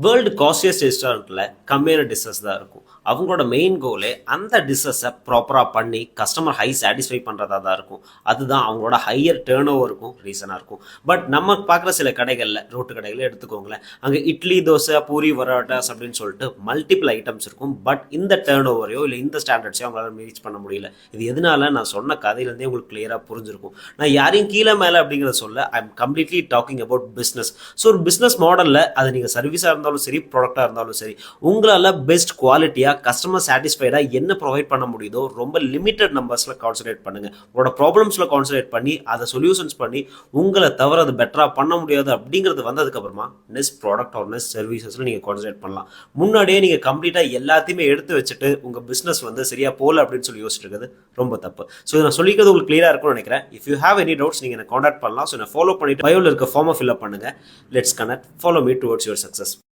World costliest ரெஸ்டாரண்ட்டில் கம்மியான dishes தான் இருக்கும். அவங்களோட மெயின் கோலே அந்த டிஷ்ஷஸை ப்ராப்பராக பண்ணி கஸ்டமர் ஹை சாட்டிஸ்ஃபை பண்ணுறதா தான் இருக்கும். அதுதான் அவங்களோட ஹையர் டேர்ன் ஓவருக்கும் ரீசனாக இருக்கும். பட் நம்ம பார்க்குற சில கடைகளில், ரோட்டு கடைகளில் எடுத்துக்கோங்களேன், அங்கே இட்லி, தோசை, பூரி, பரோட்டாஸ் அப்படின்னு சொல்லிட்டு மல்டிபிள் ஐட்டம்ஸ் இருக்கும். பட் இந்த டேர்ன் ஓவரையோ இல்லை இந்த ஸ்டாண்டர்ட்ஸையோ அவங்களால ரீச் பண்ண முடியல. இது எதனால நான் சொன்ன கதையிலேருந்தே உங்களுக்கு கிளியராக புரிஞ்சிருக்கும். நான் யாரையும் கீழே மேலே அப்படிங்கிறத சொல்ல, I am completely talking about business. So ஒரு பிஸ்னஸ் மாடலில் அது நீங்கள் சர்வீஸாக இருந்தாலும் சரி, ப்ராடக்டாக இருந்தாலும் சரி, உங்களால் பெஸ்ட் குவாலிட்டியாக கஸ்டமர் சாட்டிஸ்ஃபைடாக என்ன ப்ரொவைட் பண்ண முடியுதோ ரொம்ப லிமிட்டட் நம்பர்ஸில் கான்சன்ட்ரேட் பண்ணுங்கள். உங்களோட ப்ராப்ளம்ஸில் கான்சன்ட்ரேட் பண்ணி அதை சொல்யூஷன்ஸ் பண்ணி உங்களை தவிர அது பெட்டராக பண்ண முடியாது அப்படிங்கிறது வந்ததுக்கப்புறமா நெக்ஸ்ட் ப்ராடக்ட் ஆர் நெக்ஸ்ட் சர்வீசஸில் நீங்கள் கான்சன்ட்ரேட் பண்ணலாம். முன்னாடியே நீங்கள் கம்ப்ளீட்டாக எல்லாத்தையுமே எடுத்து வச்சுட்டு உங்கள் பிஸ்னஸ் வந்து சரியாக போகல அப்படின்னு சொல்லி யோசிச்சுட்டு இருக்கிறது ரொம்ப தப்பு. ஸோ நான் சொல்லிக்கிறது உங்களுக்கு கிளியராக இருக்கும்னு நினைக்கிறேன். If you have any doubts நீங்கள் கான்டாக்ட் பண்ணலாம். ஸோ நான் ஃபாலோ பண்ணிட்டு பயோவில் இருக்க ஃபார்மை ஃபில்அப் பண்ணுங்கள். Let's connect. Follow me towards your success.